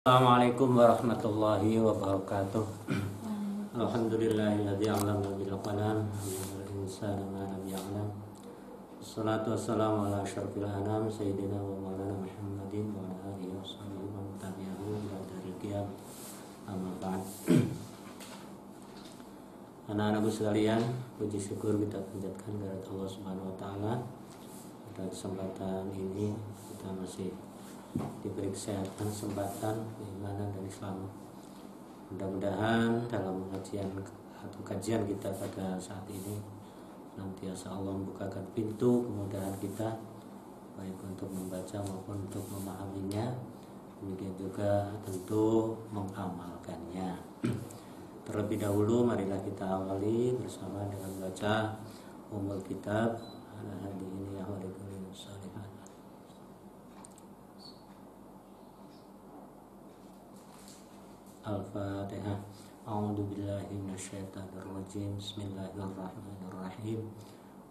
Assalamualaikum warahmatullahi wabarakatuh. Alhamdulillahilladzi 'allama bil qalam, 'allamal insana ma lam ya'lam. Wassalatu wassalamu ala asyrofil anam sayyidina wa maulana Muhammadin wa ala alihi washabihi wa man tabi'ahu ila yaumil qiyamah. Amma ba'd. Anak-anakku sekalian, puji syukur kita panjatkan kepada Allah Subhanahu wa taala. Pada kesempatan ini kita masih diberi kesehatan, kesempatan, keimanan dan Islam. Mudah-mudahan dalam pengajian atau kajian kita pada saat ini nantiasa Allah membukakan pintu kemudahan kita, baik untuk membaca maupun untuk memahaminya, demikian juga tentu mengamalkannya. Terlebih dahulu marilah kita awali bersama dengan baca Ummul Kitab ala hadihi ya walikulli shalihat. Al-Fatihah. A'udzu billahi minasyaitonir rajim. Bismillahirrahmanirrahim.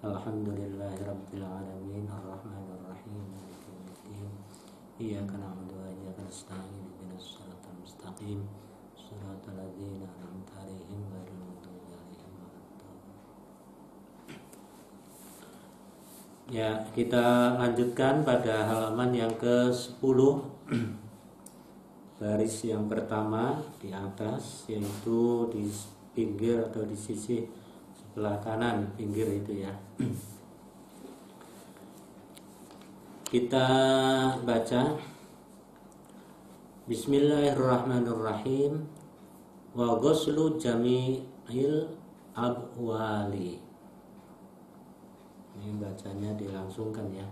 Alhamdulillahirabbil alamin arrahmanir rahim maliki yaumiddin. Iyyaka na'budu wa iyyaka nasta'in ihdinas siratal mustaqim siratal ladzina an'amta 'alaihim ghairil maghdubi 'alaihim waladdallin. Ya, kita lanjutkan pada halaman yang ke-10. Baris yang pertama di atas, yaitu di pinggir atau di sisi sebelah kanan pinggir itu ya. Kita baca Bismillahirrahmanirrahim. Wa ghuslu jami'il abwali. Ini bacanya dilangsungkan ya.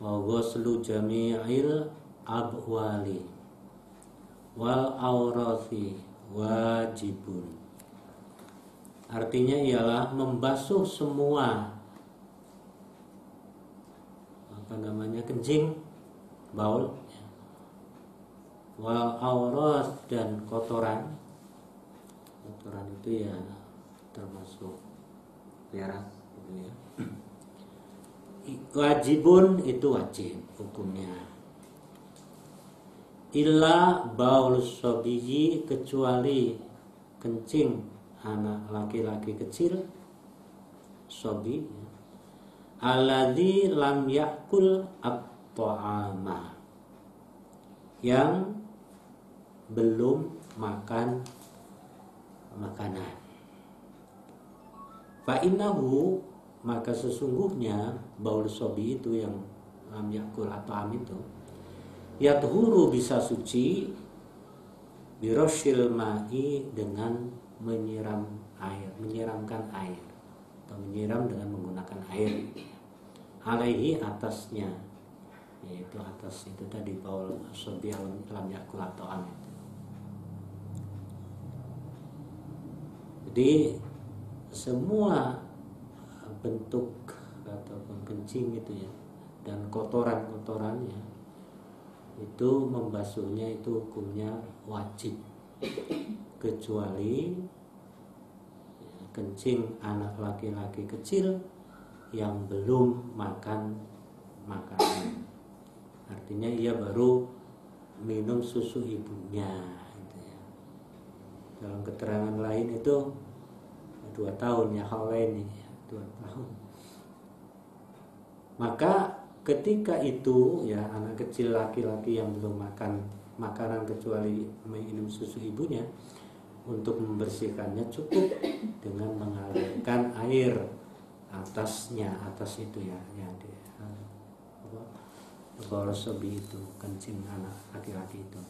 Wa ghuslu jami'il abwali wal aurati wajibun. Artinya ialah membasuh semua kencing, baul, wal aurat dan kotoran. Kotoran itu ya termasuk berak gitu ya. Wajibun itu wajib hukumnya. Illa baul sobiyi, kecuali kencing anak laki-laki kecil, sobi, alladzi lam yakul at-ta'ama, yang belum makan makanan. Fa innahu, maka sesungguhnya baul sobi itu yang lam yakul at-ta'am itu yathuru, bisa suci, biroshil ma'i, dengan menyiram air, menyiramkan air atau menyiram dengan menggunakan air, alaihi, atasnya, yaitu atas itu tadi baul sobi lam yakul atau amit. Jadi semua bentuk ataupun kencing itu ya, dan kotoran-kotorannya itu membasuhnya itu hukumnya wajib, kecuali kencing anak laki-laki kecil yang belum makan makanan. Artinya ia baru minum susu ibunya gitu ya. Dalam keterangan lain itu 2 tahun ya, hawaini 2 tahun. Maka ketika itu ya, anak kecil laki-laki yang belum makan makanan kecuali minum susu ibunya, untuk membersihkannya cukup dengan mengalirkan air atasnya, atas itu ya, yang di sobi itu, kencing anak laki-laki itu.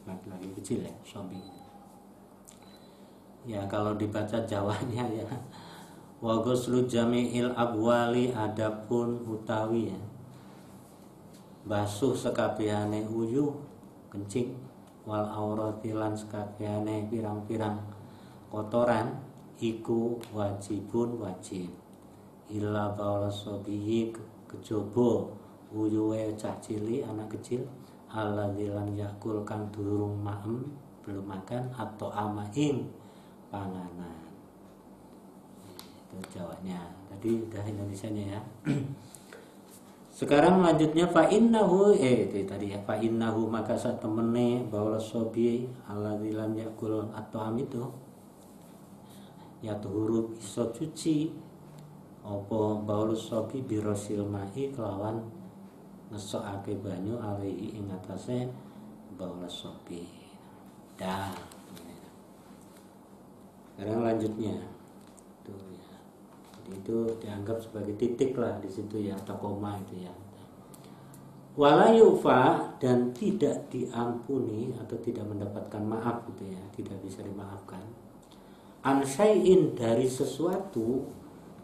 Laki-laki kecil ya, sobi. Ya kalau dibaca Jawanya ya, wa ghuslu jami'il abwali, adapun utawi ya, basuh sekabehane uyuh kencing, wal aurati lan sekabehane pirang-pirang kotoran, iku wajibun wajib, illa baul sobihi, kejaba uyuhe cah cilik, anak kecil, alladzi lam yakul, kang durung maem, belum makan, atau amaing panganan. Itu Jawanya. Tadi udah Indonesianya ya. Sekarang lanjutnya fa innahu itu tadi ya, fa innahu maka saat temene baula sobi alladzi lam yakul at'am itu ya tuhuru iso cuci apa baul sobi birosil mahi kelawan ngesokake banyu alaihi ing atase baula sobi. Dah. Sekarang lanjutnya tuh ya. Jadi itu dianggap sebagai titik lah di situ ya, atau koma itu ya. Wala yufa dan tidak diampuni atau tidak mendapatkan maaf gitu ya, tidak bisa dimaafkan. An syai'in dari sesuatu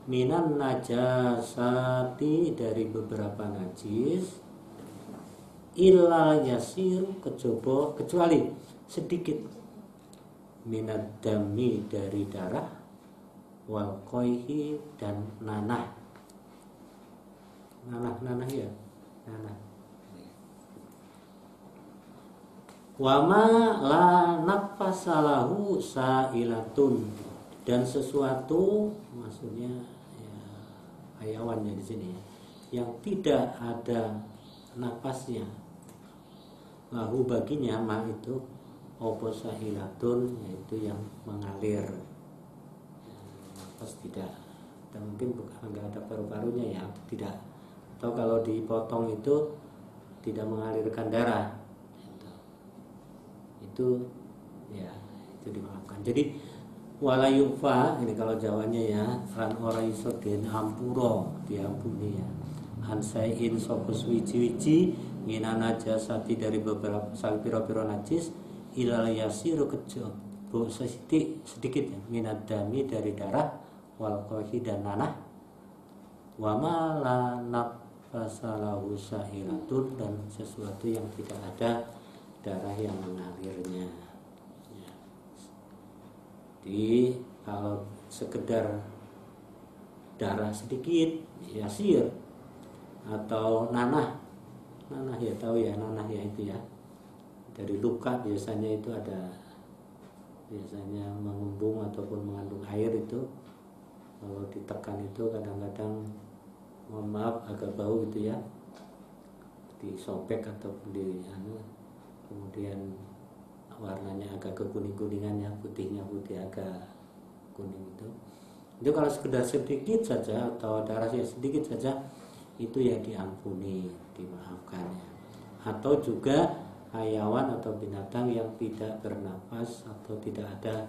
minan najasati dari beberapa najis illa yasir kecuali sedikit minad dami dari darah wal qoihi dan nanah ya nanah wama la nafasalahu sa'ilatun dan sesuatu maksudnya ya, hayawannya di sini yang tidak ada napasnya lahu baginya ma itu opo sahilatun yaitu yang mengalir napas tidak dan mungkin bukan nggak ada paru-parunya ya tidak atau kalau dipotong itu tidak mengalirkan darah itu ya itu dimaafkan. Jadi wala yufa ini kalau Jawanya ya ran ora iso den ampura diampuni ya ansain sopus wiji-wiji ngina najasati dari beberapa sang piro-piro najis ilal yasiru kejaba sedikit ya minad dami dari darah wal qohi dan nanah wa ma la nafasalahu sahiratun dan sesuatu yang tidak ada darah yang mengalirnya ya. Jadi kalau sekedar darah sedikit yasir atau nanah ya tahu ya nanah ya itu ya dari luka biasanya itu ada biasanya mengembung ataupun mengandung air itu kalau ditekan itu kadang-kadang mohon maaf agak bau gitu ya disobek ataupun kemudian warnanya agak kekuning-kuningan ya putihnya putih agak kuning itu kalau sekedar sedikit saja atau darahnya sedikit saja itu ya diampuni dimaafkan ya atau juga hayawan atau binatang yang tidak bernafas atau tidak ada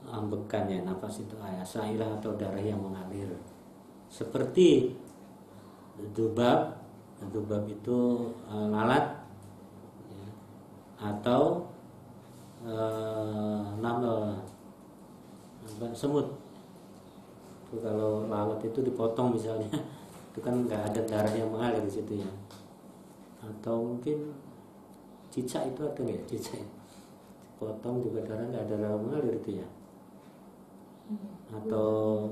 ambekan ya nafas itu sailah atau darah yang mengalir seperti dzubab itu lalat ya, atau namel semut itu kalau lalat itu dipotong misalnya itu kan nggak ada darah yang mengalir di situ ya atau mungkin cicak itu ada nggak ya cicak potong juga darah nggak ada darah mengalir itu ya atau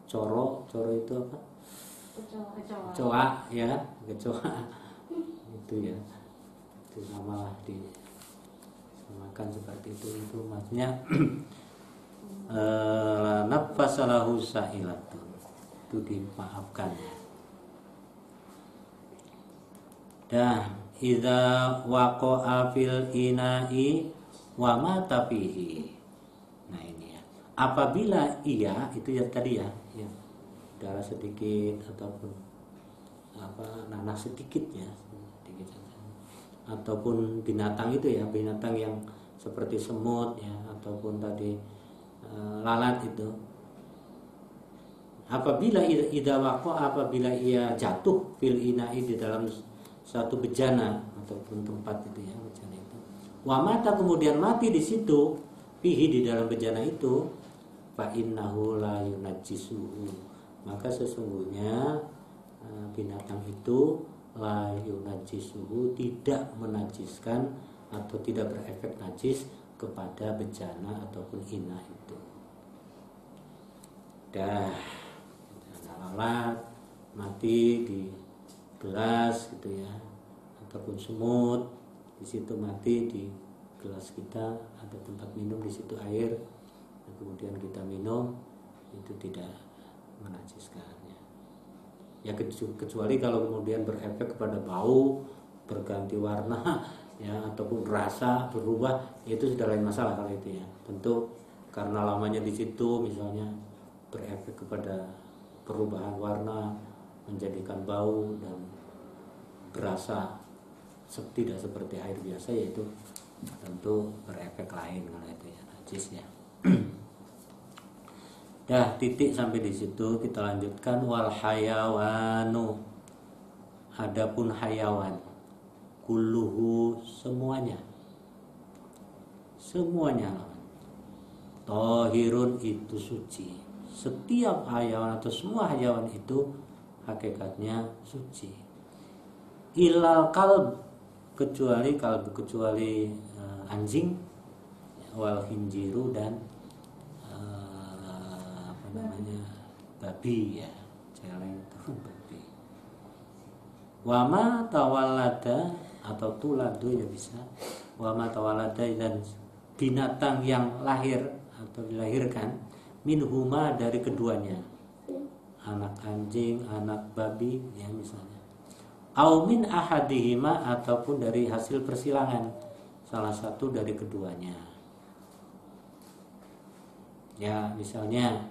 coro itu apa kecoa ya kecoa itu ya itu sama lah disamakan seperti itu maksudnya nafasalahu sa'ilatun itu dimaafkan ya dah idza waqa'a fil ina'i wa mata fihi. Nah ini ya. Apabila ia itu ya tadi ya, darah sedikit ataupun nanah sedikit ya, sedikit saja. Ataupun binatang itu ya, binatang yang seperti semut ya ataupun tadi lalat itu. Apabila apabila ia jatuh fil ina'i di dalam satu bejana ataupun tempat itu ya bejana itu wa mata kemudian mati di situ fihi di dalam bejana itu fa innahu la yunajjisuhu maka sesungguhnya binatang itu la yunajjisuhu tidak menajiskan atau tidak berefek najis kepada bejana ataupun ina itu dah lalat mati di gelas gitu ya ataupun semut di situ mati di gelas kita ada tempat minum di situ air kemudian kita minum itu tidak menajiskannya ya kecuali kalau kemudian berefek kepada bau, berganti warna ya, ataupun rasa berubah, itu sudah lain masalah kalau itu ya. Tentu karena lamanya di situ misalnya berefek kepada perubahan warna, menjadikan bau dan berasa tidak seperti air biasa, yaitu tentu berefek lain kalau itu ya, najis ya. Dah titik sampai di situ, kita lanjutkan. Wal hayawanu, adapun hayawan, kulluhu, semuanya tohirun, itu suci. Setiap hayawan atau semua hayawan itu hakikatnya suci. Ilal kalb, kecuali anjing, wal khinjiru, dan babi ya, celeng itu babi. Wama tawalada, atau tuladu ya bisa. Wama tawalada, dan binatang yang lahir atau dilahirkan, minhuma, dari keduanya, anak anjing, anak babi ya misalnya. Au min ahadihima, ataupun dari hasil persilangan salah satu dari keduanya. Ya misalnya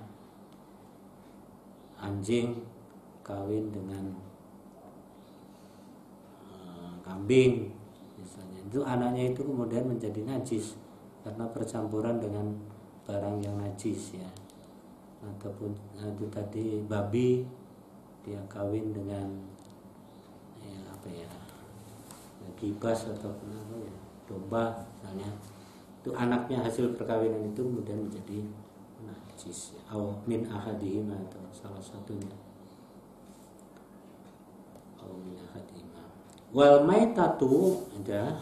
anjing kawin dengan kambing misalnya, itu anaknya itu kemudian menjadi najis karena percampuran dengan barang yang najis ya. Ataupun itu tadi babi, dia kawin dengan kibas ataupun domba misalnya, itu anaknya hasil perkawinan itu kemudian menjadi najis ya. Au min ahadihima, atau salah satunya. Au min ahadihima. Wal maitatu, ada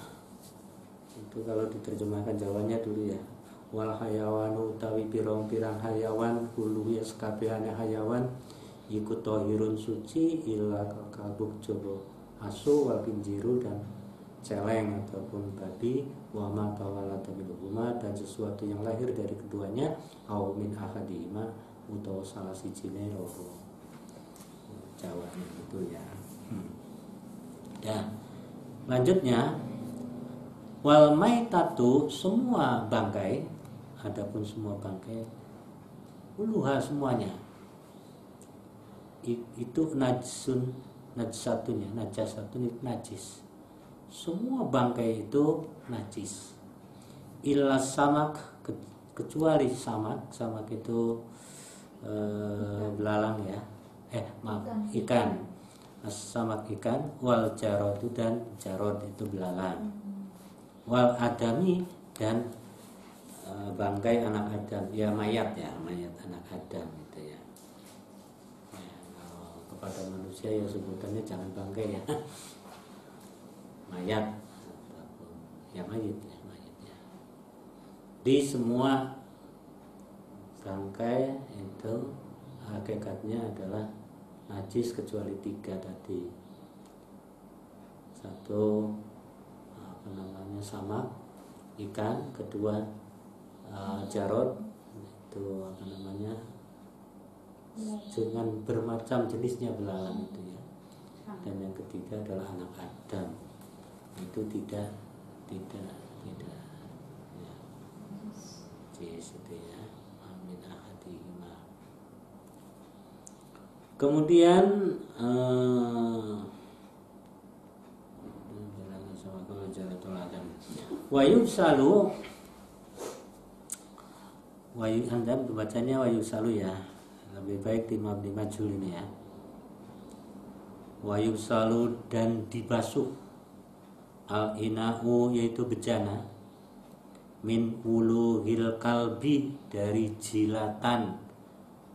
itu kalau diterjemahkan Jawanya dulu ya. Wal hayawanu, utawi pirang-pirang hayawan, kulu ya sekabehane hayawan, iku tohirun, suci, illa kalbuk, coba asu, wal kinjiru, dan celeng ataupun babi, wa ma tawalata minhuma, dan sesuatu yang lahir dari keduanya, au min ahadihima, utawa salah sijine loro. Jawabnya itu ya. Dan lanjutnya, wal maitatu, semua bangkai, adapun semua bangkai, uluha, semuanya itu najsun, najsatunya, najasatun, itu najis. Semua bangkai itu najis. Illa samak, kecuali samak. Samak itu belalang ya. Ikan. Samak ikan. Wal jarod, dan jarod itu belalang. Wal adami, dan bangkai anak Adam ya, mayat anak Adam itu ya. Kepada manusia ya sebutannya jangan bangkai ya. Mayat ya, mayatnya. Di semua bangkai itu hakikatnya adalah najis kecuali 3 tadi. Satu samak, ikan. Kedua jarod, itu dengan bermacam jenisnya belalang itu ya. Dan yang ketiga adalah anak Adam, itu tidak ya, jis itu ya, amin ahadihima. Kemudian Anda bacanya wayusalu ya, lebih baik di majul ini ya. Wayusalu, dan dibasuh, al-ina'u, yaitu bejana, min uluhil kalbi, dari jilatan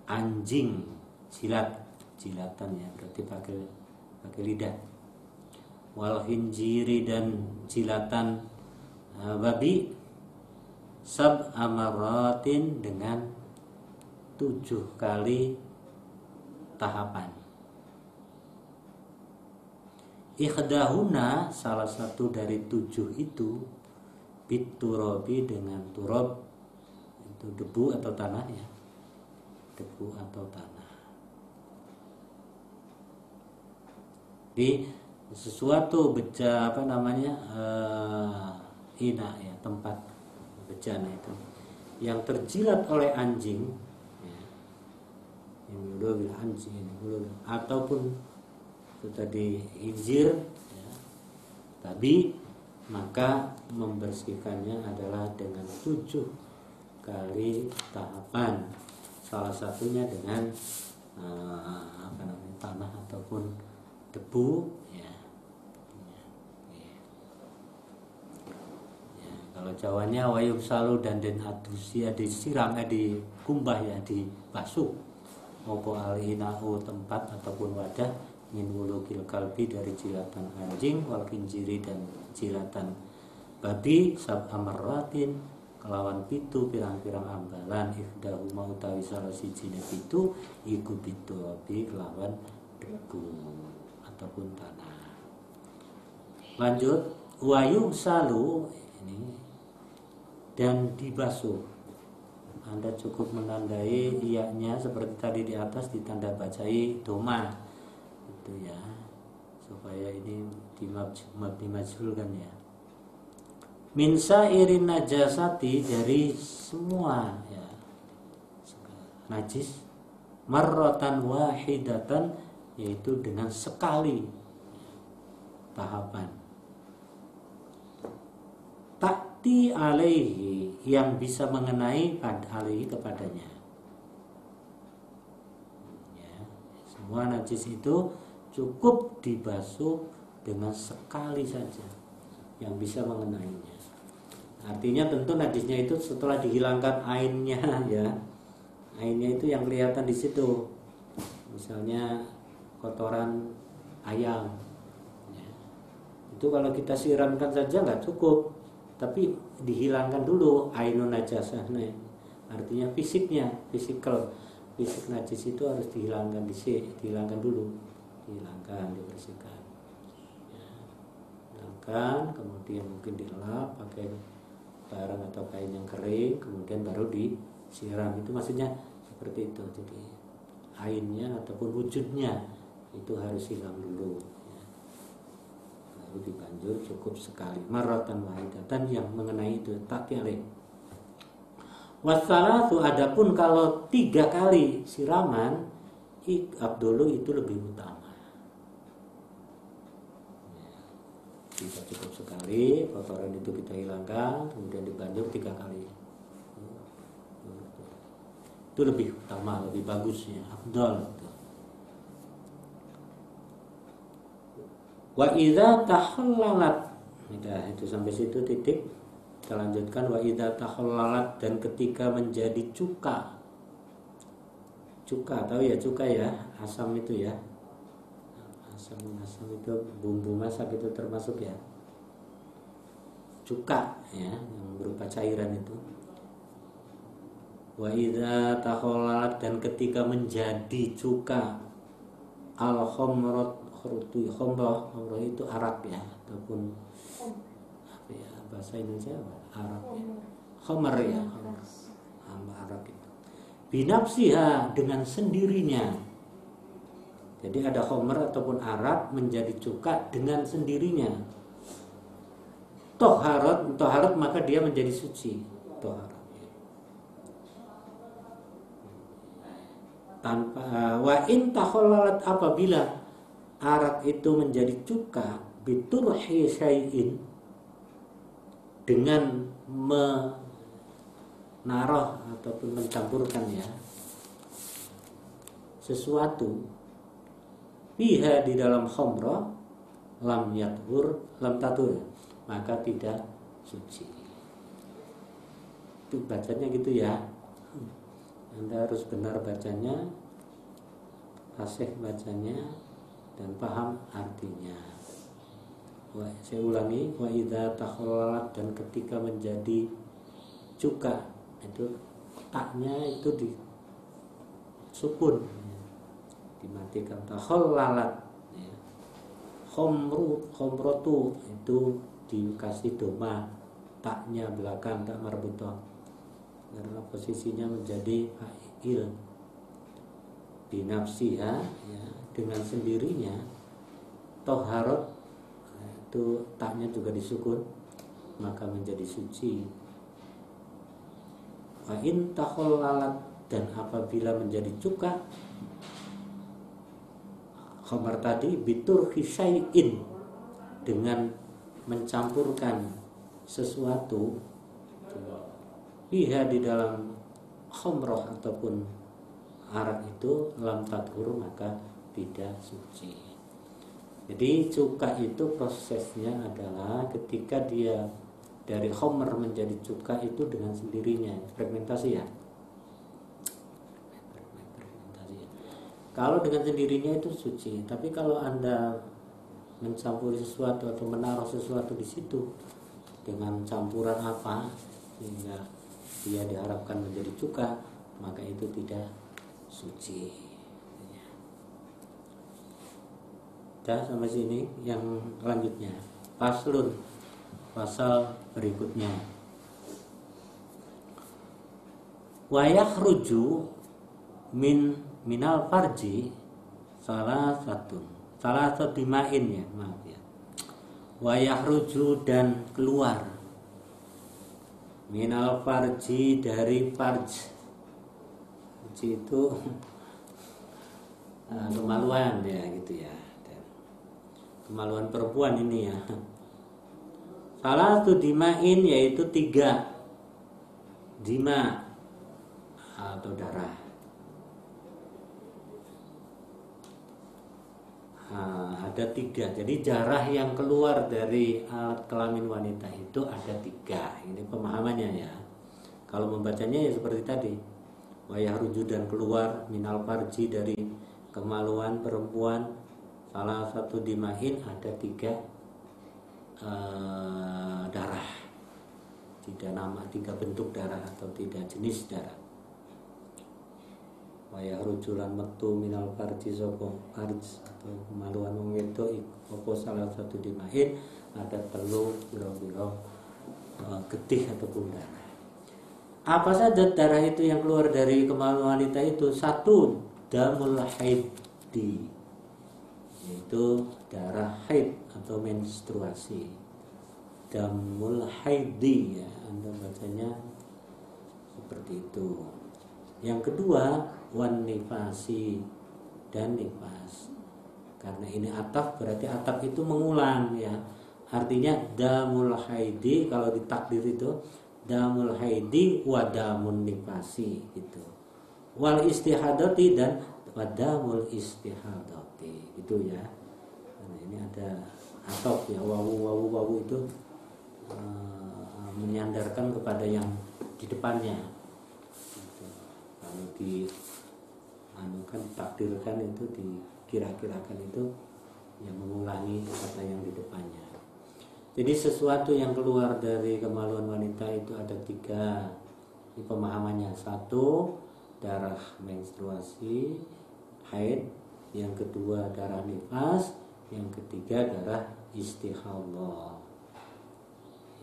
anjing, jilatan ya, berarti pakai lidah. Wal khinjiri, dan jilatan babi, sab amaratin, dengan 7 kali tahapan. Ikhdahuna, salah satu dari 7 itu, biturabi, dengan turab, itu debu atau tanah ya, debu atau tanah. di sesuatu beja apa namanya ina ya, tempat bejana itu yang terjilat oleh anjing ya, yang dulu bilang anjing ini dulu, ataupun itu tadi injir ya, tapi maka membersihkannya adalah dengan 7 kali tahapan, salah satunya dengan apa namanya tanah ataupun debu ya. Ya, kalau Jawanya wayub salu dan den adusia disiram dikumbah ya, dibasuh opo alinau tempat ataupun wadah min wulukil kalbi dari jilatan anjing wal kinjiri dan jilatan babi sab amaratin kelawan pitu pirang-pirang ambalan ifdahuma utawi salah sijine pitu iku pitu abi kelawan debu ataupun tanah. Lanjut wayung salu ini dan dibasuh. Anda cukup menandai iyanya seperti tadi di atas ditanda bacai doma itu ya, supaya ini dimajhulkan ya. Min sairin najasati dari semua ya najis marratan wahidatan yaitu dengan sekali tahapan. Takti alaihi yang bisa mengenai alaihi kepadanya. Ya, semua najis itu cukup dibasuh dengan sekali saja yang bisa mengenainya. Artinya tentu najisnya itu setelah dihilangkan ainnya ya. Ainnya itu yang kelihatan di situ. Misalnya kotoran ayam ya. Itu kalau kita siramkan saja nggak cukup, tapi dihilangkan dulu ainun najasahnya. Artinya fisiknya, fisik najis itu harus dihilangkan dihilangkan dulu, dibersihkan. Ya. Hilangkan, kemudian mungkin dilap pakai barang atau kain yang kering, kemudian baru disiram. Itu maksudnya seperti itu. Jadi ainnya ataupun wujudnya itu harus hilang dulu ya. Lalu dibanjur cukup sekali marratan wahidatan yang mengenai itu tak tiare. Wassalatu adapun kalau 3 kali siraman abdulu itu lebih utama ya. Kita cukup sekali kotoran itu kita hilangkan, kemudian dibanjur 3 kali itu lebih utama, lebih bagusnya, afdal. Wa idza tahallalat. Nah, itu sampai situ titik. Kita lanjutkan wa idza tahallalat dan ketika menjadi cuka. Cuka tahu ya, cuka ya, asam itu ya. Asam itu bumbu masak itu termasuk ya. Cuka ya, yang berupa cairan itu. Wa idza tahallalat dan ketika menjadi cuka al-khamrat khomroh itu arak ya, ataupun apa ya bahasa Indonesia arak ya, khomer ya, arak itu binafsiha dengan sendirinya. Jadi ada khomer ataupun arak menjadi cuka dengan sendirinya. Toharat maka dia menjadi suci. Toharat tanpa wa in takhallalat apabila arak itu menjadi cuka biturhi syai'in dengan menaruh ataupun mencampurkan ya sesuatu fiha di dalam khamrah lam tatur maka tidak suci. Itu bacanya gitu ya. Anda harus benar bacanya, fasih bacanya dan paham artinya. Saya ulangi, wa idza takhallalat dan ketika menjadi cuka itu taknya itu disukun dimatikan takhallalat ya. Khomrotu itu dikasih doma taknya belakang tak marbutah karena posisinya menjadi fa'il binafsiha ya dengan sendirinya toharot itu taknya juga disukun, maka menjadi suci. Wa in takhallalat, dan apabila menjadi cuka khamar tadi biturhi syai'in, dengan mencampurkan sesuatu biha di dalam khamrah ataupun arak itu, lam tathur, maka tidak suci. Jadi cuka itu prosesnya adalah ketika dia dari khamr menjadi cuka itu dengan sendirinya, fermentasi ya. Kalau dengan sendirinya itu suci, tapi kalau Anda mencampuri sesuatu atau menaruh sesuatu di situ dengan campuran apa sehingga dia diharapkan menjadi cuka, maka itu tidak suci. Dah sampai sini. Yang lanjutnya faslun, pasal berikutnya, wa yakhruju minal farji salah satu dimain ya, maaf ya. Wa yakhruju, dan keluar, minal farji, dari farj. Farji itu kemaluan ya gitu ya. Kemaluan perempuan ini ya. Salah satu dimain, yaitu 3 dima atau darah. Ada 3. Jadi darah yang keluar dari alat kelamin wanita itu ada 3. Ini pemahamannya ya. Kalau membacanya ya seperti tadi. Wa yakhruju, dan keluar, minal farji, dari kemaluan perempuan, salah satu dimahin, ada 3 darah. 3 nama, 3 bentuk darah atau 3 jenis darah. Wa yakhruju lan metu minal farji sapa farj atau kemaluan wong wedok iku salah satu dimahin, ada telu biro-biro getih ataupun darah. Apa saja darah itu yang keluar dari kemaluan wanita itu? 1, damul haidi, yaitu darah haid atau menstruasi. Damul haidi ya, Anda bacanya seperti itu. Yang kedua, wan nifasi, dan nifas. Karena ini ataf, berarti ataf itu mengulang ya. Artinya damul haidi, kalau ditakdir itu damul haidi wa damun nifasi gitu. Wal istihadati, dan wadamul istihadati gitu ya. Nah, ini ada ataf ya, wawu itu menyandarkan kepada yang di depannya gitu. Kalau ditakdirkan itu, dikira-kirakan itu yang mengulangi kata yang di depannya. Jadi sesuatu yang keluar dari kemaluan wanita itu ada 3. Ini pemahamannya. 1, darah menstruasi haid. Yang kedua, darah nifas. Yang ketiga, darah istihadah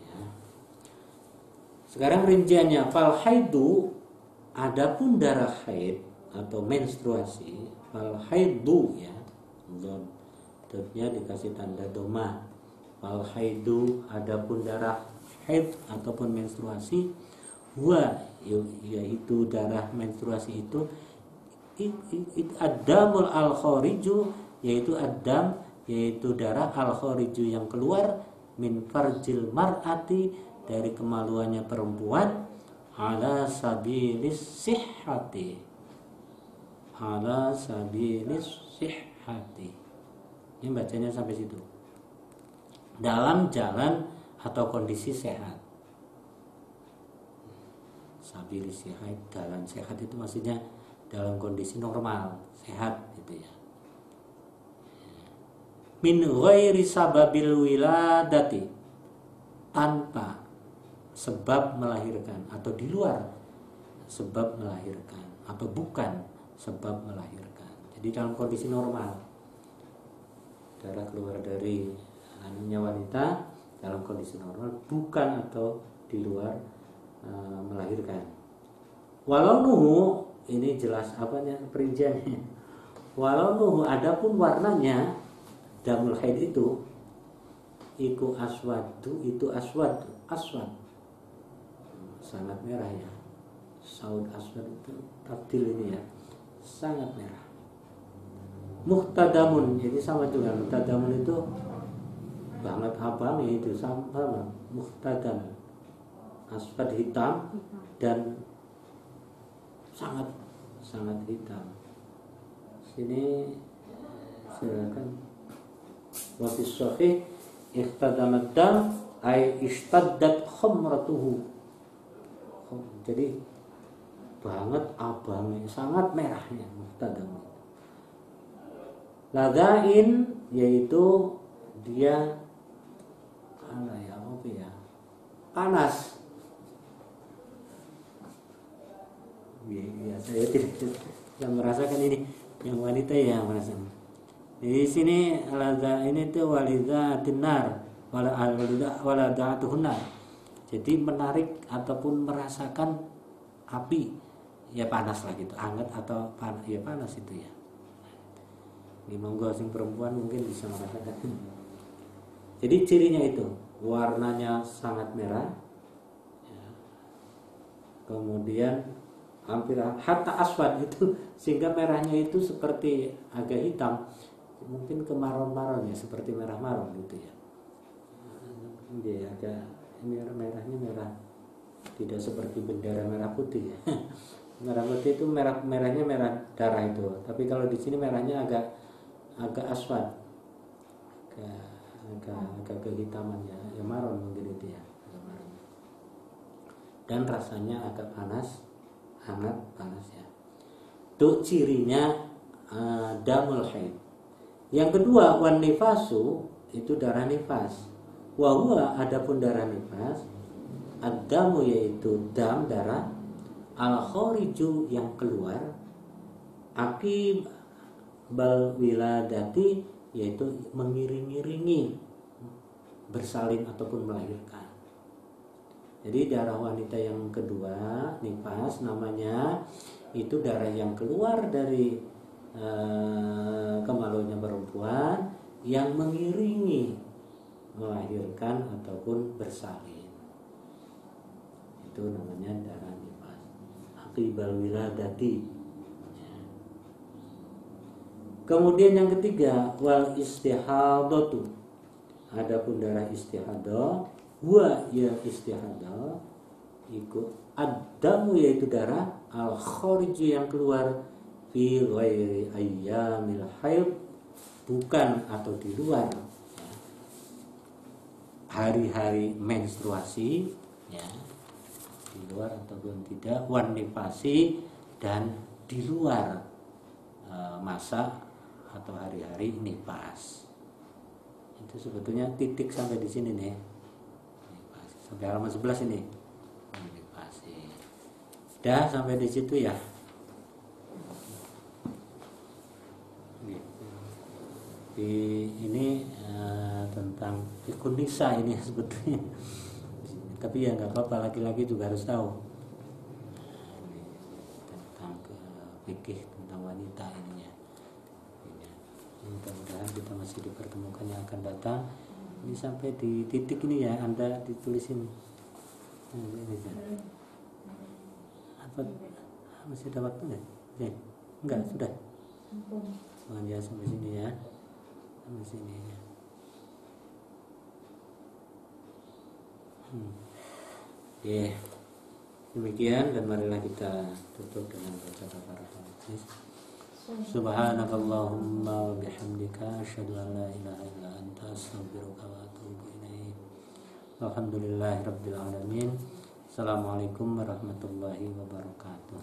ya. Sekarang rinciannya, fal haidu, adapun darah haid atau menstruasi, fal haidu ya, dotnya dikasih tanda doma. Fal haidu, adapun darah haid ataupun menstruasi, yaitu darah menstruasi itu adamul al khariju, yaitu adam, yaitu darah al khariju yang keluar, min farjil mar'ati, dari kemaluannya perempuan, ala sabilis sihhati, ala sabilis sihhati. Ini bacanya sampai situ. Dalam jalan atau kondisi sehat. Sabilis sehat, jalan sehat itu maksudnya dalam kondisi normal, sehat gitu ya. Min ghairi sababil wiladati, tanpa sebab melahirkan, atau di luar sebab melahirkan, atau bukan sebab melahirkan. Jadi dalam kondisi normal, darah keluar dari anunya wanita dalam kondisi normal, bukan atau di luar melahirkan. Walau nuhu, ini jelas apanya perinciannya. Walau nuhu, adapun warnanya, damul haid itu iku aswadu, itu aswad sangat merah ya. Saud aswad itu taktil ini ya, sangat merah. Muhtadamun, jadi sama juga. Muhtadamun itu banget abang ya, itu sama. Muhtadam, aswad hitam dan sangat hitam. Sini silakan. Wa fi sahih ihtadamat dam ay istaddat khamratuhu. Jadi banget abangnya, sangat merahnya muhtadam. Ladain yaitu dia panas. Ya, saya tidak merasakan ini, yang wanita ya merasakan. Di sini lada ini tuh walidatin nar waladatuhun nar. Jadi menarik ataupun merasakan api, ya panas lah gitu, hangat atau panas, ya panas itu ya. Di monggo sing perempuan mungkin bisa merasakan. Jadi cirinya itu warnanya sangat merah ya. Kemudian hampir hatta aswad itu, sehingga merahnya itu seperti agak hitam, mungkin kemaron-maron ya, seperti merah maron gitu ya. Dia agak merahnya merah, tidak seperti bendera merah putih ya. Merah putih itu merahnya merah darah itu, tapi kalau di sini merahnya agak aswad, agak kehitaman ya, maron mungkin itu ya, agak maron. Dan rasanya agak panas, hangat panas ya. Itu cirinya damul haid. Yang kedua wan nifasu, itu darah nifas. Wa huwa, adapun darah nifas, ad-damu yaitu dam, darah, al-khariju yang keluar, akib bal wiladati yaitu mengiring-iringi bersalin ataupun melahirkan. Jadi darah wanita yang kedua nifas namanya, itu darah yang keluar dari kemaluannya perempuan yang mengiringi melahirkan ataupun bersalin. Itu namanya darah nifas, aqibal wiladati. Kemudian yang ketiga wal istihadatu, adapun darah istihadah, wa ya istihadah iku ad-damu yaitu darah al-kharij yang keluar fi ghairi ayyamil haid, bukan atau di luar hari-hari menstruasi ya, di luar ataupun tidak, wan nifasi, dan di luar masa atau hari-hari nifas. Itu sebetulnya titik sampai di sini nih, nifas. Sampai halaman 11 ini nifas. Dah sampai di situ ya. Ini tentang fikun nisa ini sebetulnya, tapi ya nggak apa-apa, laki-laki juga harus tahu tentang fikih tentang wanita ini ya. Mudah-mudahan kita masih dipertemukan yang akan datang. Ini sampai di titik ini ya, Anda ditulisin ini apa, masih ada waktu nggak? Enggak, sudah. Ya sampai sini ya. Sampai sini ya. Oke. Demikian, dan marilah kita tutup dengan baca kafaratul majlis. Subhanakallahumma wa bihamdika asyhadu an la ilaha illa anta astaghfiruka wa atubu ilaik. Walhamdulillahirabbil alamin. Assalamualaikum warahmatullahi wabarakatuh.